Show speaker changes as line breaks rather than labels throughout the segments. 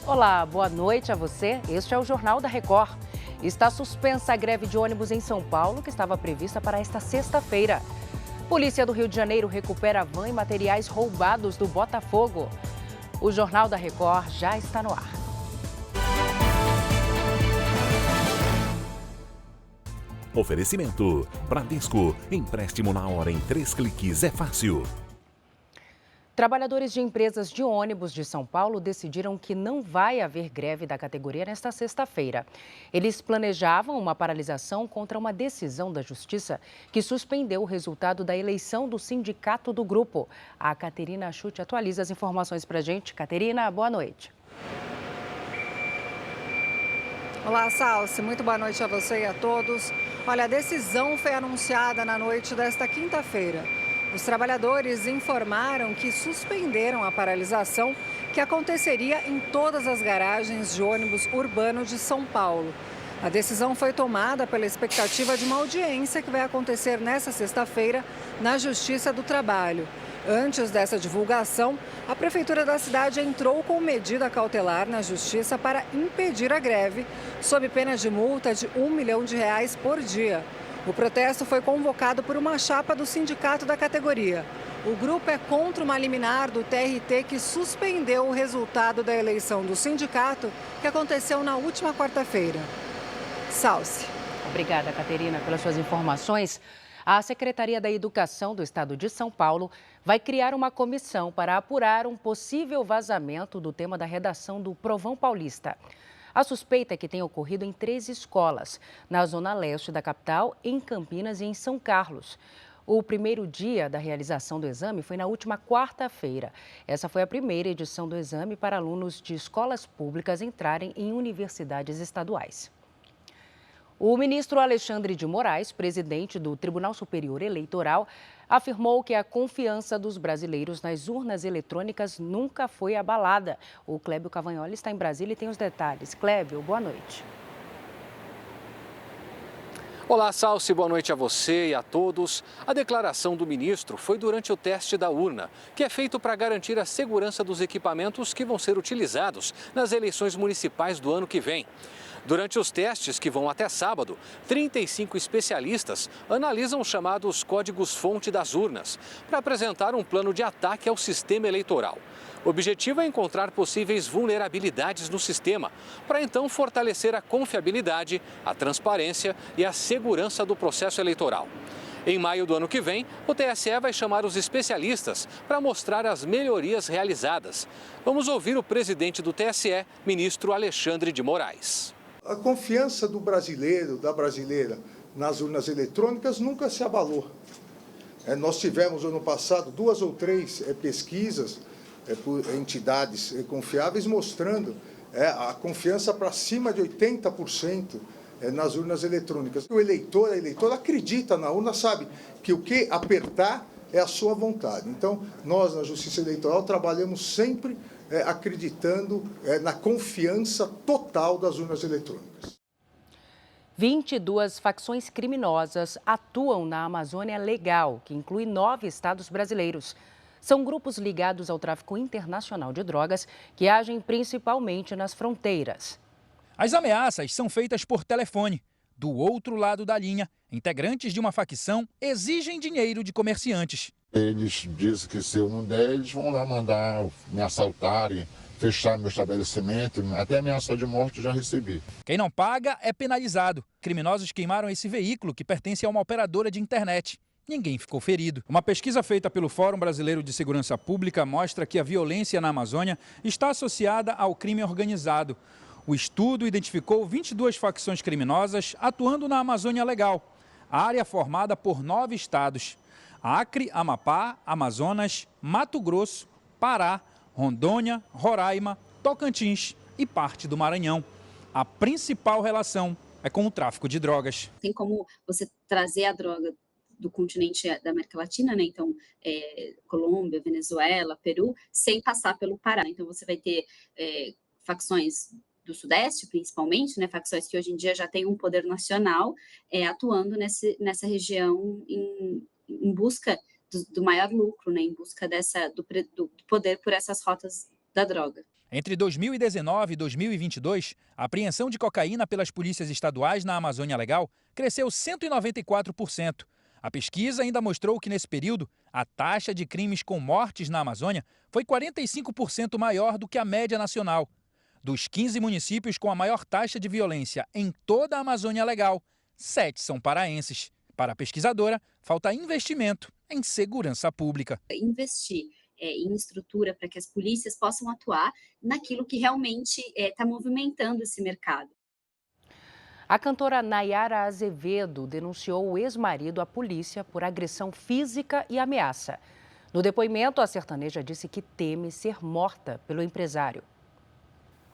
Olá, boa noite a você. Este é o Jornal da Record. Está suspensa a greve de ônibus em São Paulo, que estava prevista para esta sexta-feira. Polícia do Rio de Janeiro recupera van e materiais roubados do Botafogo. O Jornal da Record já está no ar.
Oferecimento: Bradesco. Empréstimo na hora em 3 cliques é fácil.
Trabalhadores de empresas de ônibus de São Paulo decidiram que não vai haver greve da categoria nesta sexta-feira. Eles planejavam uma paralisação contra uma decisão da Justiça que suspendeu o resultado da eleição do sindicato do grupo. A Caterina Chute atualiza as informações para a gente. Caterina, boa noite.
Olá, Salsi. Muito boa noite a você e a todos. Olha, a decisão foi anunciada na noite desta quinta-feira. Os trabalhadores informaram que suspenderam a paralisação que aconteceria em todas as garagens de ônibus urbano de São Paulo. A decisão foi tomada pela expectativa de uma audiência que vai acontecer nesta sexta-feira na Justiça do Trabalho. Antes dessa divulgação, a Prefeitura da cidade entrou com medida cautelar na Justiça para impedir a greve, sob pena de multa de R$ 1 milhão por dia. O protesto foi convocado por uma chapa do sindicato da categoria. O grupo é contra uma liminar do TRT que suspendeu o resultado da eleição do sindicato que aconteceu na última quarta-feira. Salsi.
Obrigada, Caterina, pelas suas informações. A Secretaria da Educação do Estado de São Paulo vai criar uma comissão para apurar um possível vazamento do tema da redação do Provão Paulista. A suspeita é que tenha ocorrido em 3 escolas, na zona leste da capital, em Campinas e em São Carlos. O primeiro dia da realização do exame foi na última quarta-feira. Essa foi a primeira edição do exame para alunos de escolas públicas entrarem em universidades estaduais. O ministro Alexandre de Moraes, presidente do Tribunal Superior Eleitoral, afirmou que a confiança dos brasileiros nas urnas eletrônicas nunca foi abalada. O Clébio Cavagnoli está em Brasília e tem os detalhes. Clébio, boa noite.
Olá, Salsi, boa noite a você e a todos. A declaração do ministro foi durante o teste da urna, que é feito para garantir a segurança dos equipamentos que vão ser utilizados nas eleições municipais do ano que vem. Durante os testes, que vão até sábado, 35 especialistas analisam os chamados códigos-fonte das urnas para apresentar um plano de ataque ao sistema eleitoral. O objetivo é encontrar possíveis vulnerabilidades no sistema, para então fortalecer a confiabilidade, a transparência e a segurança do processo eleitoral. Em maio do ano que vem, o TSE vai chamar os especialistas para mostrar as melhorias realizadas. Vamos ouvir o presidente do TSE, ministro Alexandre de Moraes.
A confiança do brasileiro, da brasileira, nas urnas eletrônicas nunca se abalou. Nós tivemos, ano passado, 2 ou 3 pesquisas por entidades confiáveis mostrando a confiança para cima de 80% nas urnas eletrônicas. O eleitor, a eleitora acredita na urna, sabe que o que apertar é a sua vontade. Então, nós, na Justiça Eleitoral, trabalhamos sempre acreditando na confiança total das urnas eletrônicas.
22 facções criminosas atuam na Amazônia Legal, que inclui 9 estados brasileiros. São grupos ligados ao tráfico internacional de drogas que agem principalmente nas fronteiras.
As ameaças são feitas por telefone. Do outro lado da linha, integrantes de uma facção exigem dinheiro de comerciantes.
Eles dizem que se eu não der, eles vão lá mandar me assaltarem, fechar meu estabelecimento, até ameaça de morte eu já recebi.
Quem não paga é penalizado. Criminosos queimaram esse veículo que pertence a uma operadora de internet. Ninguém ficou ferido. Uma pesquisa feita pelo Fórum Brasileiro de Segurança Pública mostra que a violência na Amazônia está associada ao crime organizado. O estudo identificou 22 facções criminosas atuando na Amazônia Legal, área formada por 9 estados: Acre, Amapá, Amazonas, Mato Grosso, Pará, Rondônia, Roraima, Tocantins e parte do Maranhão. A principal relação é com o tráfico de drogas.
Tem como você trazer a droga do continente da América Latina, né? Então, Colômbia, Venezuela, Peru, sem passar pelo Pará. Então, você vai ter facções do Sudeste, principalmente, né? Facções que hoje em dia já têm um poder nacional, atuando nessa região em busca do maior lucro, né? Em busca do poder por essas rotas da droga.
Entre 2019 e 2022, a apreensão de cocaína pelas polícias estaduais na Amazônia Legal cresceu 194%. A pesquisa ainda mostrou que, nesse período, a taxa de crimes com mortes na Amazônia foi 45% maior do que a média nacional. Dos 15 municípios com a maior taxa de violência em toda a Amazônia Legal, 7 são paraenses. Para a pesquisadora, falta investimento em segurança pública.
Investir em estrutura para que as polícias possam atuar naquilo que realmente está movimentando esse mercado.
A cantora Nayara Azevedo denunciou o ex-marido à polícia por agressão física e ameaça. No depoimento, a sertaneja disse que teme ser morta pelo empresário.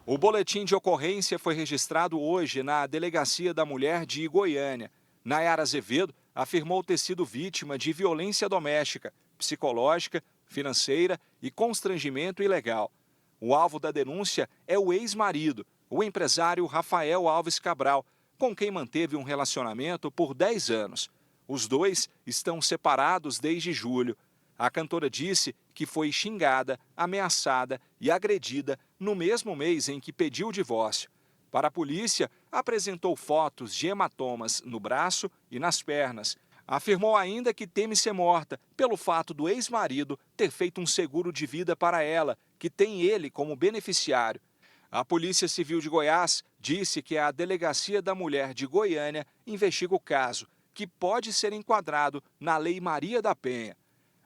O boletim de ocorrência foi registrado hoje na Delegacia da Mulher de Goiânia. Nayara Azevedo afirmou ter sido vítima de violência doméstica, psicológica, financeira e constrangimento ilegal. O alvo da denúncia é o ex-marido, o empresário Rafael Alves Cabral, com quem manteve um relacionamento por 10 anos. Os dois estão separados desde julho. A cantora disse que foi xingada, ameaçada e agredida no mesmo mês em que pediu o divórcio. Para a polícia, apresentou fotos de hematomas no braço e nas pernas. Afirmou ainda que teme ser morta pelo fato do ex-marido ter feito um seguro de vida para ela, que tem ele como beneficiário. A Polícia Civil de Goiás disse que a Delegacia da Mulher de Goiânia investiga o caso, que pode ser enquadrado na Lei Maria da Penha.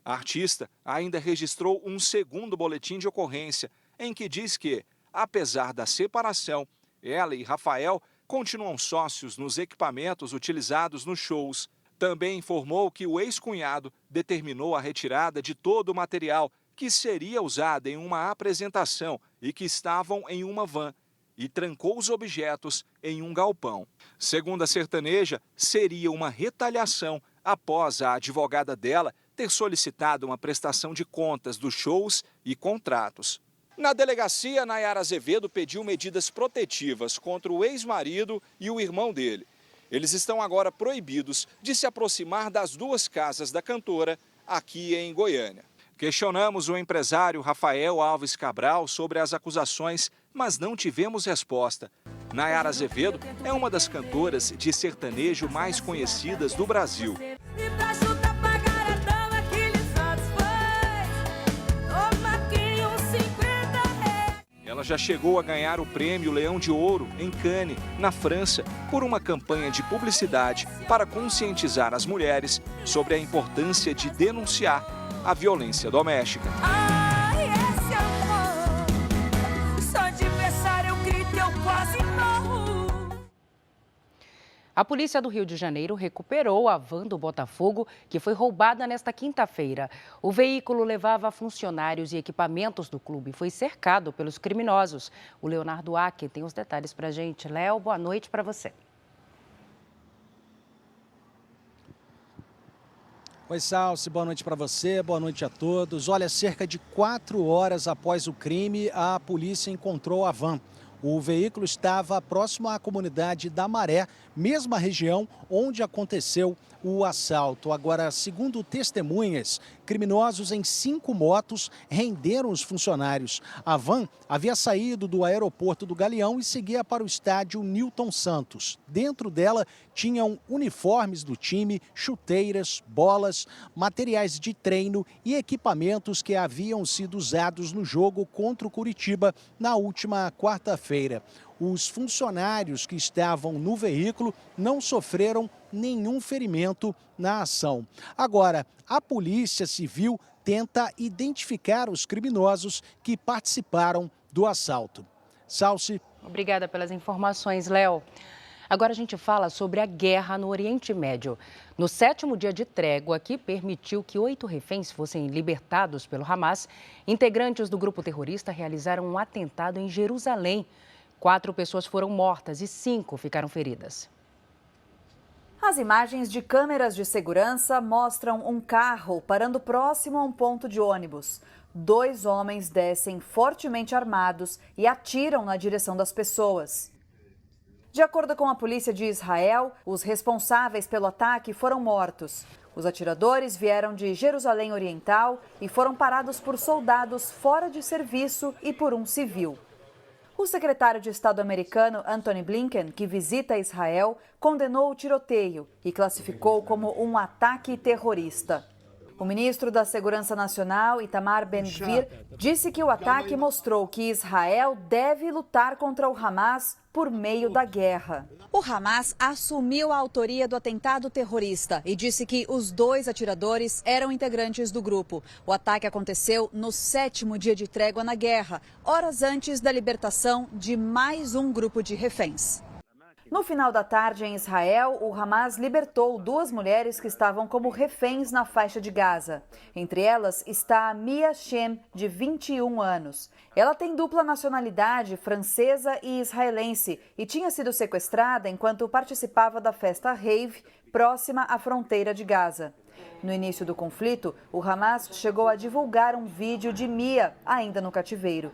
A artista ainda registrou um segundo boletim de ocorrência, em que diz que, apesar da separação, ela e Rafael continuam sócios nos equipamentos utilizados nos shows. Também informou que o ex-cunhado determinou a retirada de todo o material que seria usado em uma apresentação e que estavam em uma van, e trancou os objetos em um galpão. Segundo a sertaneja, seria uma retaliação após a advogada dela ter solicitado uma prestação de contas dos shows e contratos. Na delegacia, Nayara Azevedo pediu medidas protetivas contra o ex-marido e o irmão dele. Eles estão agora proibidos de se aproximar das duas casas da cantora aqui em Goiânia. Questionamos o empresário Rafael Alves Cabral sobre as acusações, mas não tivemos resposta. Nayara Azevedo é uma das cantoras de sertanejo mais conhecidas do Brasil. Ela já chegou a ganhar o prêmio Leão de Ouro em Cannes, na França, por uma campanha de publicidade para conscientizar as mulheres sobre a importância de denunciar a violência doméstica.
Ai, esse amor, só de pensar eu grito, eu quase morro.
A polícia do Rio de Janeiro recuperou a van do Botafogo, que foi roubada nesta quinta-feira. O veículo levava funcionários e equipamentos do clube e foi cercado pelos criminosos. O Leonardo Aque tem os detalhes para a gente. Léo, boa noite para você.
Oi, Salsi, boa noite para você, boa noite a todos. Olha, cerca de 4 horas após o crime, a polícia encontrou a van. O veículo estava próximo à comunidade da Maré, mesma região onde aconteceu o assalto. Agora, segundo testemunhas, criminosos em 5 motos renderam os funcionários. A van havia saído do aeroporto do Galeão e seguia para o estádio Newton Santos. Dentro dela tinham uniformes do time, chuteiras, bolas, materiais de treino e equipamentos que haviam sido usados no jogo contra o Curitiba na última quarta-feira. Os funcionários que estavam no veículo não sofreram nenhum ferimento na ação. Agora, a Polícia Civil tenta identificar os criminosos que participaram do assalto. Salsi.
Obrigada pelas informações, Léo. Agora a gente fala sobre a guerra no Oriente Médio. No 7º dia de trégua, que permitiu que 8 reféns fossem libertados pelo Hamas, integrantes do grupo terrorista realizaram um atentado em Jerusalém. 4 pessoas foram mortas e 5 ficaram feridas.
As imagens de câmeras de segurança mostram um carro parando próximo a um ponto de ônibus. 2 homens descem fortemente armados e atiram na direção das pessoas. De acordo com a polícia de Israel, os responsáveis pelo ataque foram mortos. Os atiradores vieram de Jerusalém Oriental e foram parados por soldados fora de serviço e por um civil. O secretário de Estado americano Antony Blinken, que visita Israel, condenou o tiroteio e classificou como um ataque terrorista. O ministro da Segurança Nacional, Itamar Ben-Gvir, disse que o ataque mostrou que Israel deve lutar contra o Hamas por meio da guerra. O Hamas assumiu a autoria do atentado terrorista e disse que os 2 atiradores eram integrantes do grupo. O ataque aconteceu no 7º dia de trégua na guerra, horas antes da libertação de mais um grupo de reféns. No final da tarde, em Israel, o Hamas libertou 2 mulheres que estavam como reféns na faixa de Gaza. Entre elas está a Mia Shem, de 21 anos. Ela tem dupla nacionalidade, francesa e israelense, e tinha sido sequestrada enquanto participava da festa rave próxima à fronteira de Gaza. No início do conflito, o Hamas chegou a divulgar um vídeo de Mia, ainda no cativeiro.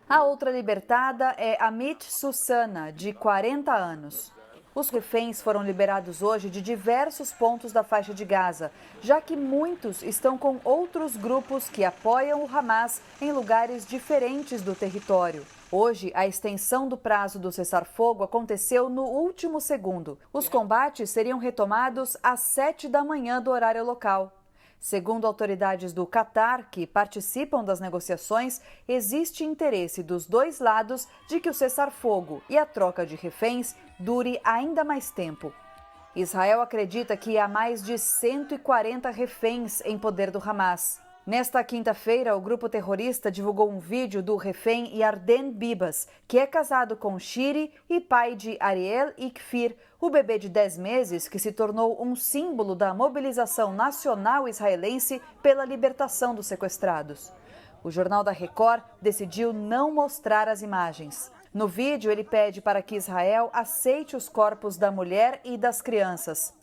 A outra libertada é Amit Susana, de 40 anos. Os reféns foram liberados hoje de diversos pontos da faixa de Gaza, já que muitos estão com outros grupos que apoiam o Hamas em lugares diferentes do território. Hoje, a extensão do prazo do cessar-fogo aconteceu no último segundo. Os combates seriam retomados às 7 da manhã do horário local. Segundo autoridades do Catar, que participam das negociações, existe interesse dos 2 lados de que o cessar-fogo e a troca de reféns dure ainda mais tempo. Israel acredita que há mais de 140 reféns em poder do Hamas. Nesta quinta-feira, o grupo terrorista divulgou um vídeo do refém Yarden Bibas, que é casado com Shiri e pai de Ariel e Kfir, o bebê de 10 meses que se tornou um símbolo da mobilização nacional israelense pela libertação dos sequestrados. O Jornal da Record decidiu não mostrar as imagens. No vídeo, ele pede para que Israel aceite os corpos da mulher e das crianças.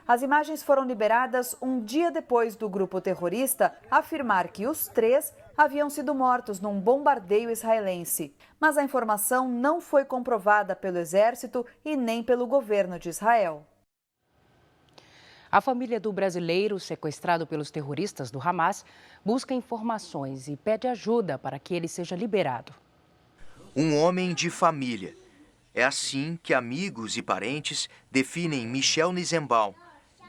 As imagens foram liberadas um dia depois do grupo terrorista afirmar que os 3 haviam sido mortos num bombardeio israelense. Mas a informação não foi comprovada pelo exército e nem pelo governo de Israel.
A família do brasileiro sequestrado pelos terroristas do Hamas busca informações e pede ajuda para que ele seja liberado.
Um homem de família. É assim que amigos e parentes definem Michel Nizenbaum.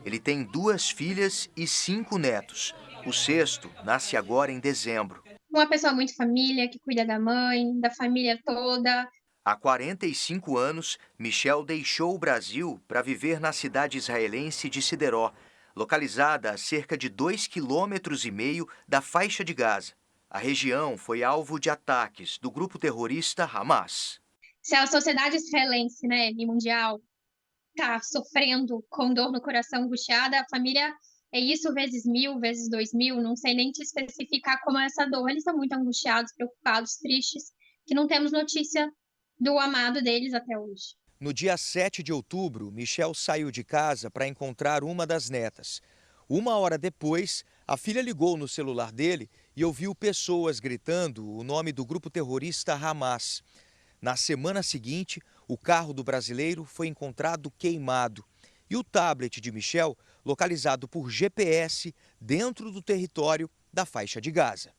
Ele tem 2 filhas e 5 netos. O 6º nasce agora em dezembro.
Uma pessoa muito família, que cuida da mãe, da família toda.
Há 45 anos, Michel deixou o Brasil para viver na cidade israelense de Sideró, localizada a cerca de 2,5 km da faixa de Gaza. A região foi alvo de ataques do grupo terrorista Hamas.
Se a sociedade israelense, e mundial, está sofrendo com dor no coração, angustiada, a família é isso vezes 1000, vezes 2000, não sei nem te especificar como é essa dor. Eles estão muito angustiados, preocupados, tristes, que não temos notícia do amado deles até hoje.
No dia 7 de outubro, Michel saiu de casa para encontrar uma das netas. 1 hora depois, a filha ligou no celular dele e ouviu pessoas gritando o nome do grupo terrorista Hamas. Na semana seguinte, o carro do brasileiro foi encontrado queimado e o tablet de Michel localizado por GPS dentro do território da faixa de Gaza.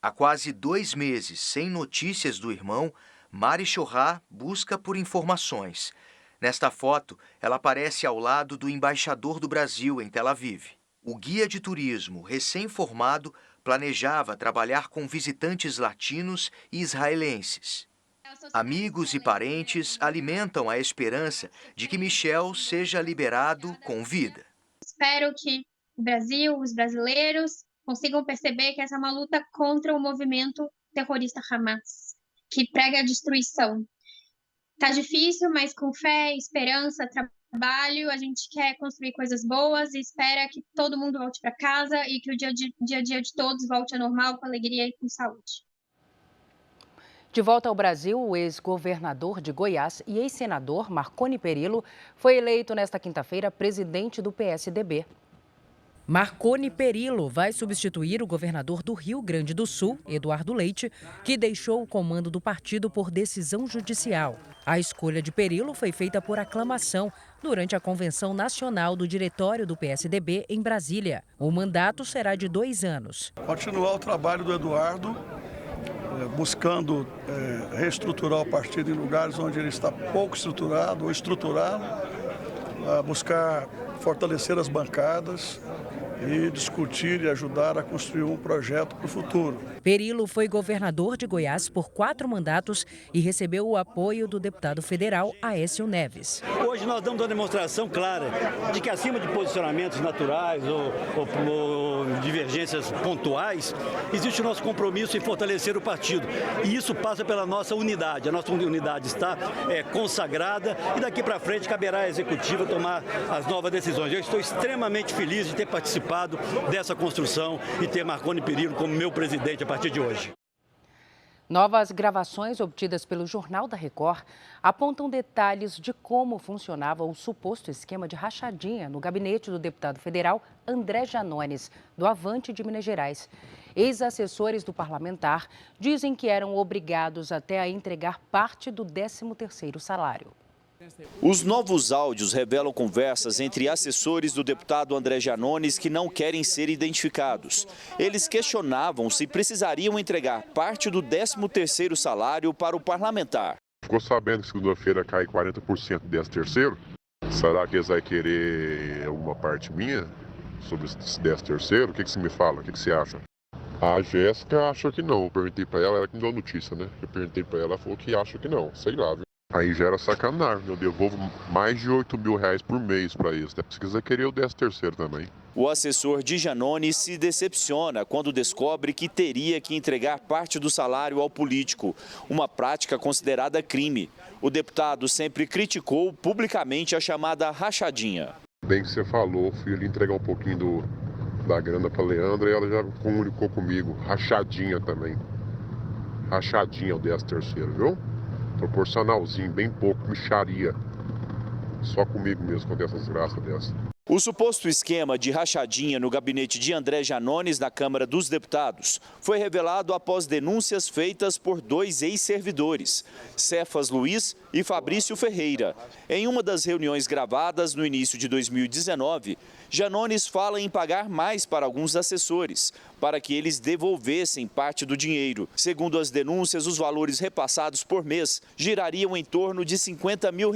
Há quase 2 meses sem notícias do irmão, Mari Chorra busca por informações. Nesta foto, ela aparece ao lado do embaixador do Brasil em Tel Aviv. O guia de turismo recém-formado planejava trabalhar com visitantes latinos e israelenses. Amigos e parentes alimentam a esperança de que Michel seja liberado com vida.
Espero que o Brasil, os brasileiros, consigam perceber que essa é uma luta contra o movimento terrorista Hamas, que prega a destruição. Tá difícil, mas com fé, esperança, trabalho, a gente quer construir coisas boas e espera que todo mundo volte para casa e que o dia a dia de todos volte ao normal, com alegria e com saúde.
De volta ao Brasil, o ex-governador de Goiás e ex-senador Marconi Perillo foi eleito nesta quinta-feira presidente do PSDB. Marconi Perillo vai substituir o governador do Rio Grande do Sul, Eduardo Leite, que deixou o comando do partido por decisão judicial. A escolha de Perillo foi feita por aclamação durante a convenção nacional do diretório do PSDB em Brasília. O mandato será de 2 anos.
Continuar o trabalho do Eduardo, buscando reestruturar o partido em lugares onde ele está pouco estruturado, ou estruturá-lo, buscar fortalecer as bancadas e discutir e ajudar a construir um projeto para o futuro.
Perillo foi governador de Goiás por 4 mandatos e recebeu o apoio do deputado federal Aécio Neves.
Hoje nós damos uma demonstração clara de que, acima de posicionamentos naturais ou divergências pontuais, existe o nosso compromisso em fortalecer o partido. E isso passa pela nossa unidade. A nossa unidade está consagrada e daqui para frente caberá à executiva tomar as novas decisões. Eu estou extremamente feliz de ter participado dessa construção e ter Marconi Perillo como meu presidente a partir de hoje.
Novas gravações obtidas pelo Jornal da Record apontam detalhes de como funcionava o suposto esquema de rachadinha no gabinete do deputado federal André Janones, do Avante de Minas Gerais. Ex-assessores do parlamentar dizem que eram obrigados até a entregar parte do 13º salário.
Os novos áudios revelam conversas entre assessores do deputado André Janones que não querem ser identificados. Eles questionavam se precisariam entregar parte do 13º salário para o parlamentar.
Ficou sabendo que segunda-feira cai 40% do 13º? Será que eles vão querer alguma parte minha sobre esse 13º? O que você me fala? O que você acha? A Jéssica achou que não. Eu perguntei para ela que me deu notícia, né? Eu perguntei para ela, ela falou que acha que não. Sei lá, viu? Aí já era sacanagem, eu devolvo mais de R$8 mil por mês para eles. Se quiser querer o 13º também.
O assessor de Janones se decepciona quando descobre que teria que entregar parte do salário ao político, uma prática considerada crime. O deputado sempre criticou publicamente a chamada rachadinha.
Bem que você falou, fui ali entregar um pouquinho da grana para Leandra e ela já comunicou comigo. Rachadinha também. Rachadinha o 13º, viu? Proporcionalzinho, bem pouco, mixaria. Só comigo mesmo acontece essas graças dessas.
O suposto esquema de rachadinha no gabinete de André Janones na Câmara dos Deputados foi revelado após denúncias feitas por 2 ex-servidores, Cefas Luiz e Fabrício Ferreira. Em uma das reuniões gravadas no início de 2019, Janones fala em pagar mais para alguns assessores, para que eles devolvessem parte do dinheiro. Segundo as denúncias, os valores repassados por mês girariam em torno de R$50 mil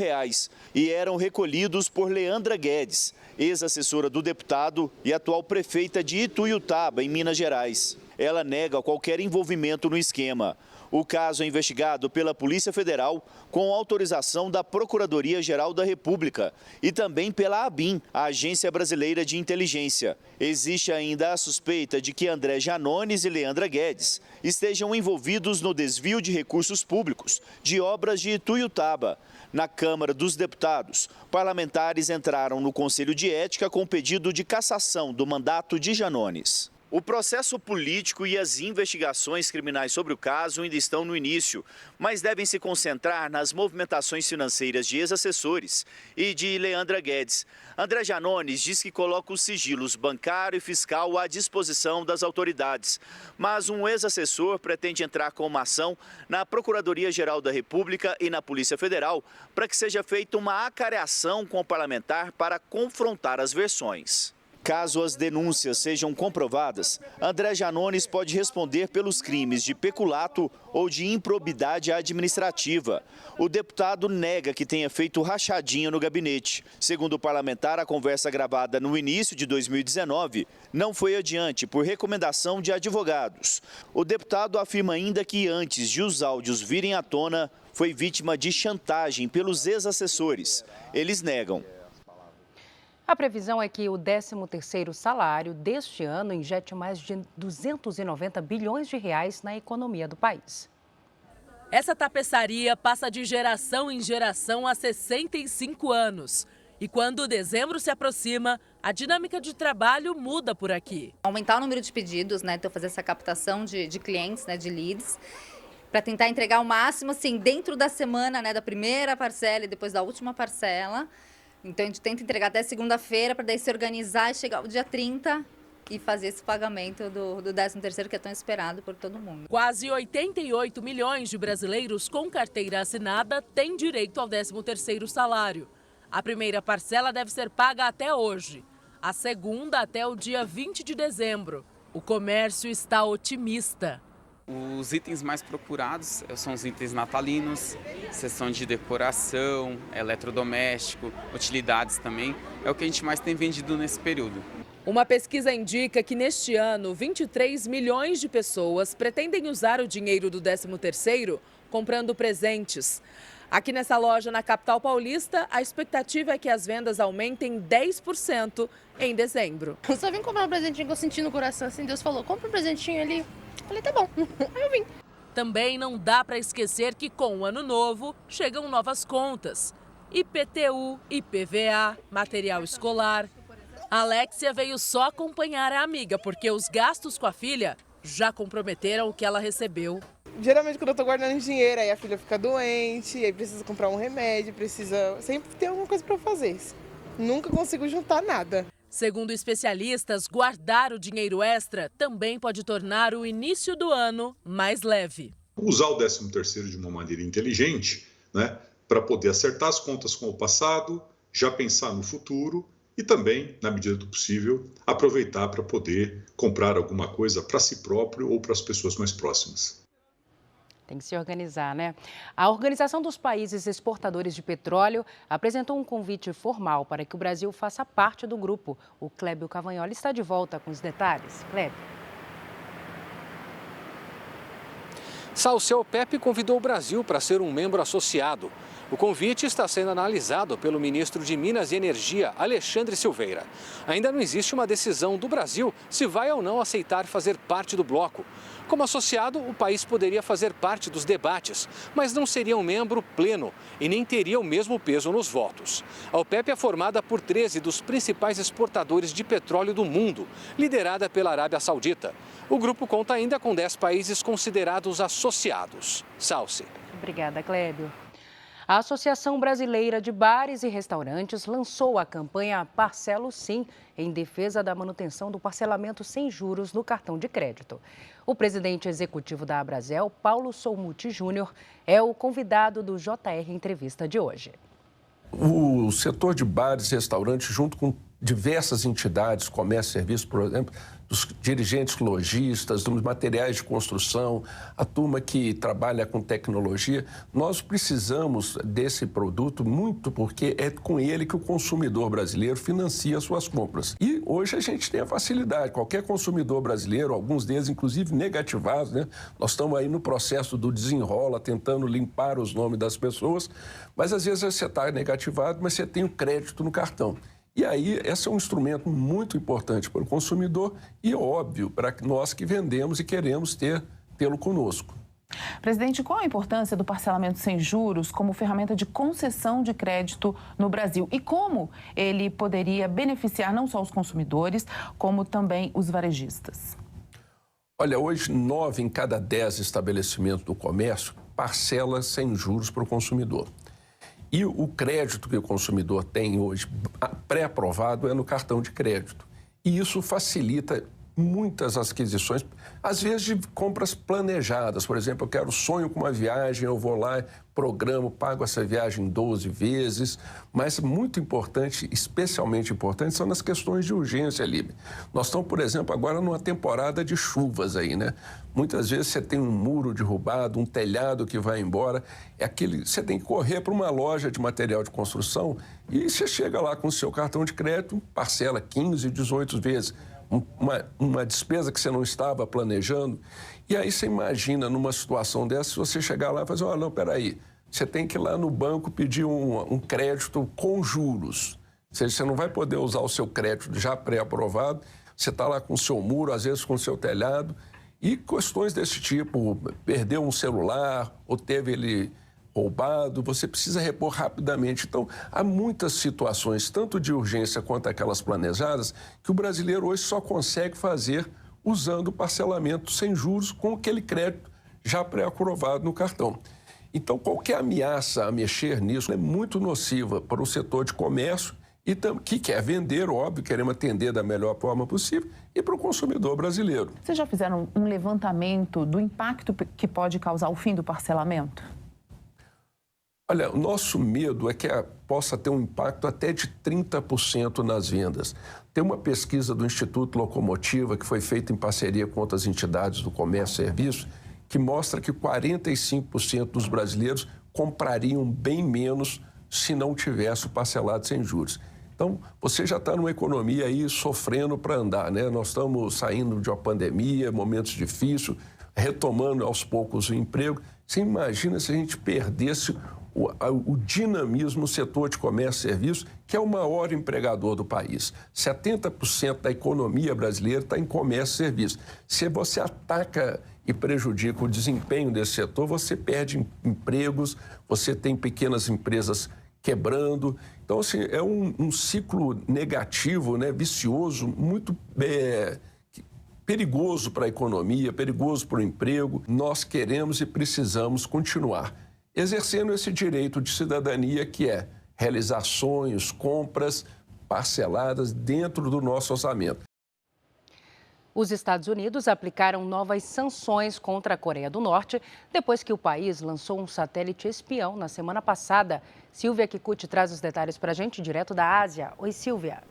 e eram recolhidos por Leandra Guedes, ex-assessora do deputado e atual prefeita de Ituiutaba, em Minas Gerais. Ela nega qualquer envolvimento no esquema. O caso é investigado pela Polícia Federal com autorização da Procuradoria-Geral da República e também pela ABIN, a Agência Brasileira de Inteligência. Existe ainda a suspeita de que André Janones e Leandra Guedes estejam envolvidos no desvio de recursos públicos de obras de Ituiutaba. Na Câmara dos Deputados, parlamentares entraram no Conselho de Ética com pedido de cassação do mandato de Janones. O processo político e as investigações criminais sobre o caso ainda estão no início, mas devem se concentrar nas movimentações financeiras de ex-assessores e de Leandra Guedes. André Janones diz que coloca os sigilos bancário e fiscal à disposição das autoridades, mas um ex-assessor pretende entrar com uma ação na Procuradoria-Geral da República e na Polícia Federal para que seja feita uma acareação com o parlamentar para confrontar as versões. Caso as denúncias sejam comprovadas, André Janones pode responder pelos crimes de peculato ou de improbidade administrativa. O deputado nega que tenha feito rachadinha no gabinete. Segundo o parlamentar, a conversa gravada no início de 2019 não foi adiante por recomendação de advogados. O deputado afirma ainda que antes de os áudios virem à tona, foi vítima de chantagem pelos ex-assessores. Eles negam.
A previsão é que o 13º salário deste ano injete mais de 290 bilhões de reais na economia do país.
Essa tapeçaria passa de geração em geração há 65 anos. E quando dezembro se aproxima, a dinâmica de trabalho muda por aqui.
Aumentar o número de pedidos, né? Então fazer essa captação de clientes, né? De leads, para tentar entregar o máximo, assim, dentro da semana, né? Da primeira parcela e depois da última parcela, Então a gente tenta entregar até segunda-feira para daí se organizar e chegar o dia 30 e fazer esse pagamento do 13º que é tão esperado por todo mundo.
Quase 88 milhões de brasileiros com carteira assinada têm direito ao 13º salário. A primeira parcela deve ser paga até hoje, a segunda até o dia 20 de dezembro. O comércio está otimista.
Os itens mais procurados são os itens natalinos, seção de decoração, eletrodoméstico, utilidades também. É o que a gente mais tem vendido nesse período.
Uma pesquisa indica que neste ano, 23 milhões de pessoas pretendem usar o dinheiro do 13º comprando presentes. Aqui nessa loja na capital paulista, a expectativa é que as vendas aumentem 10% em dezembro.
Eu só vim comprar um presentinho que eu senti no coração, assim, Deus falou, compra um presentinho ali. Falei, tá bom. Aí eu vim.
Também não dá para esquecer que com o ano novo chegam novas contas. IPTU, IPVA, material escolar. A Alexia veio só acompanhar a amiga, porque os gastos com a filha já comprometeram o que ela recebeu.
Geralmente quando eu tô guardando dinheiro, aí a filha fica doente, aí precisa comprar um remédio, precisa sempre ter alguma coisa para fazer. Nunca consigo juntar nada.
Segundo especialistas, guardar o dinheiro extra também pode tornar o início do ano mais leve.
Usar o 13º de uma maneira inteligente, né, para poder acertar as contas com o passado, já pensar no futuro e também, na medida do possível, aproveitar para poder comprar alguma coisa para si próprio ou para as pessoas mais próximas.
Tem que se organizar, né? A Organização dos Países Exportadores de Petróleo apresentou um convite formal para que o Brasil faça parte do grupo. O Clébio Cavagnoli está de volta com os detalhes. Clébio.
Salce, a OPEP convidou o Brasil para ser um membro associado. O convite está sendo analisado pelo ministro de Minas e Energia, Alexandre Silveira. Ainda não existe uma decisão do Brasil se vai ou não aceitar fazer parte do bloco. Como associado, o país poderia fazer parte dos debates, mas não seria um membro pleno e nem teria o mesmo peso nos votos. A OPEP é formada por 13 dos principais exportadores de petróleo do mundo, liderada pela Arábia Saudita. O grupo conta ainda com 10 países considerados associados. Salce.
Obrigada, Clébio. A Associação Brasileira de Bares e Restaurantes lançou a campanha Parcelo Sim, em defesa da manutenção do parcelamento sem juros no cartão de crédito. O presidente executivo da Abrazel, Paulo Solmuti Júnior, é o convidado do JR Entrevista de hoje.
O setor de bares e restaurantes, junto com diversas entidades, comércio e serviço, por exemplo, dos dirigentes lojistas, dos materiais de construção, a turma que trabalha com tecnologia, nós precisamos desse produto muito porque é com ele que o consumidor brasileiro financia suas compras. E hoje a gente tem a facilidade, qualquer consumidor brasileiro, alguns deles inclusive negativados, né? Nós estamos aí no processo do desenrola, tentando limpar os nomes das pessoas, mas às vezes você está negativado, mas você tem o crédito no cartão. E aí, esse é um instrumento muito importante para o consumidor e óbvio para nós que vendemos e queremos tê-lo conosco.
Presidente, qual a importância do parcelamento sem juros como ferramenta de concessão de crédito no Brasil? E como ele poderia beneficiar não só os consumidores, como também os varejistas?
Olha, hoje 9 em cada 10 estabelecimentos do comércio parcela sem juros para o consumidor. E o crédito que o consumidor tem hoje, pré-aprovado, é no cartão de crédito. E isso facilita muitas aquisições, às vezes de compras planejadas. Por exemplo, eu quero sonho com uma viagem, eu vou lá, programo, pago essa viagem 12 vezes. Mas muito importante, especialmente importante, são nas questões de urgência, Líbia. Nós estamos, por exemplo, agora numa temporada de chuvas aí, né? Muitas vezes você tem um muro derrubado, um telhado que vai embora. Você tem que correr para uma loja de material de construção e você chega lá com o seu cartão de crédito, parcela 15, 18 vezes. Uma despesa que você não estava planejando. E aí você imagina numa situação dessa, se você chegar lá e fazer, olha, não, peraí, você tem que ir lá no banco pedir um crédito com juros. Você não vai poder usar o seu crédito já pré-aprovado, você está lá com o seu muro, às vezes com o seu telhado, e questões desse tipo, perdeu um celular ou teve ele roubado, você precisa repor rapidamente. Então, há muitas situações, tanto de urgência quanto aquelas planejadas, que o brasileiro hoje só consegue fazer usando o parcelamento sem juros com aquele crédito já pré-aprovado no cartão. Então, qualquer ameaça a mexer nisso é muito nociva para o setor de comércio e que quer vender, óbvio, queremos atender da melhor forma possível, e para o consumidor brasileiro.
Vocês já fizeram um levantamento do impacto que pode causar o fim do parcelamento?
Olha, o nosso medo é que possa ter um impacto até de 30% nas vendas. Tem uma pesquisa do Instituto Locomotiva, que foi feita em parceria com outras entidades do comércio e serviço, que mostra que 45% dos brasileiros comprariam bem menos se não tivesse o parcelado sem juros. Então, você já está numa economia aí sofrendo para andar, né? Nós estamos saindo de uma pandemia, momentos difíceis, retomando aos poucos o emprego. Você imagina se a gente perdesse o dinamismo no setor de comércio e serviços, que é o maior empregador do país. 70% da economia brasileira está em comércio e serviços. Se você ataca e prejudica o desempenho desse setor, você perde empregos, você tem pequenas empresas quebrando. Então, assim, é um ciclo negativo, né, vicioso, muito perigoso para a economia, perigoso para o emprego. Nós queremos e precisamos continuar exercendo esse direito de cidadania, que é realizar sonhos, compras parceladas dentro do nosso orçamento.
Os Estados Unidos aplicaram novas sanções contra a Coreia do Norte depois que o país lançou um satélite espião na semana passada. Silvia Kikuchi traz os detalhes para a gente direto da Ásia. Oi, Silvia.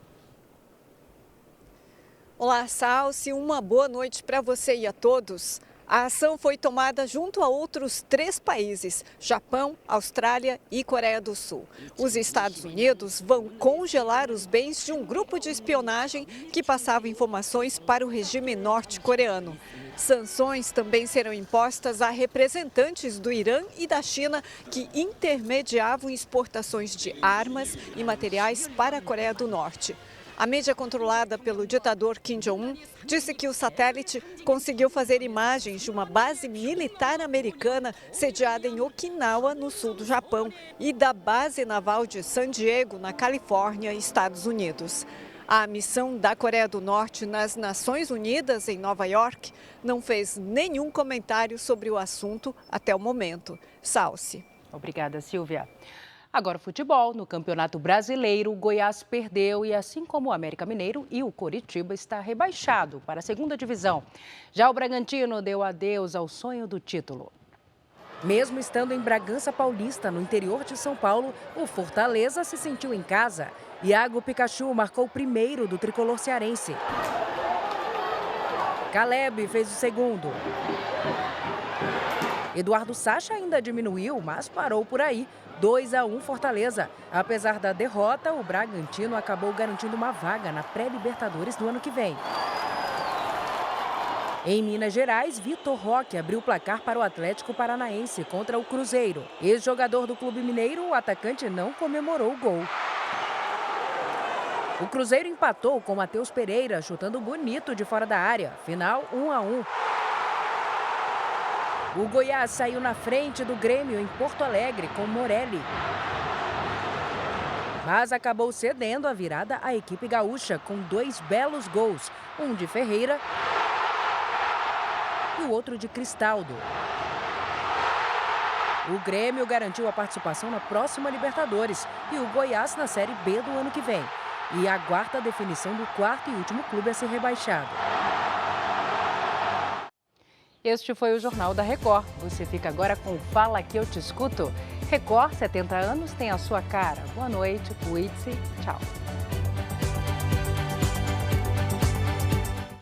Olá, Salsi. Uma boa noite para você e a todos. A ação foi tomada junto a outros 3 países, Japão, Austrália e Coreia do Sul. Os Estados Unidos vão congelar os bens de um grupo de espionagem que passava informações para o regime norte-coreano. Sanções também serão impostas a representantes do Irã e da China que intermediavam exportações de armas e materiais para a Coreia do Norte. A mídia controlada pelo ditador Kim Jong-un disse que o satélite conseguiu fazer imagens de uma base militar americana sediada em Okinawa, no sul do Japão, e da base naval de San Diego, na Califórnia, Estados Unidos. A missão da Coreia do Norte nas Nações Unidas, em Nova York, não fez nenhum comentário sobre o assunto até o momento. Salsi.
Obrigada, Silvia. Agora, futebol. No Campeonato Brasileiro, o Goiás perdeu e, assim como o América Mineiro e o Coritiba, está rebaixado para a segunda divisão. Já o Bragantino deu adeus ao sonho do título. Mesmo estando em Bragança Paulista, no interior de São Paulo, o Fortaleza se sentiu em casa. Iago Pikachu marcou o primeiro do tricolor cearense. Caleb fez o segundo. Eduardo Sacha ainda diminuiu, mas parou por aí. 2-1 Fortaleza. Apesar da derrota, o Bragantino acabou garantindo uma vaga na pré-Libertadores do ano que vem. Em Minas Gerais, Vitor Roque abriu o placar para o Atlético Paranaense contra o Cruzeiro. Ex-jogador do Clube Mineiro, o atacante não comemorou o gol. O Cruzeiro empatou com Matheus Pereira, chutando bonito de fora da área. Final 1-1. O Goiás saiu na frente do Grêmio em Porto Alegre com Morelli. Mas acabou cedendo a virada à equipe gaúcha com 2 belos gols. Um de Ferreira e o outro de Cristaldo. O Grêmio garantiu a participação na próxima Libertadores e o Goiás na Série B do ano que vem. E aguarda a definição do 4º e último clube a ser rebaixado. Este foi o Jornal da Record. Você fica agora com o Fala Que Eu Te Escuto. Record, 70 anos, tem a sua cara. Boa noite, cuide-se, tchau.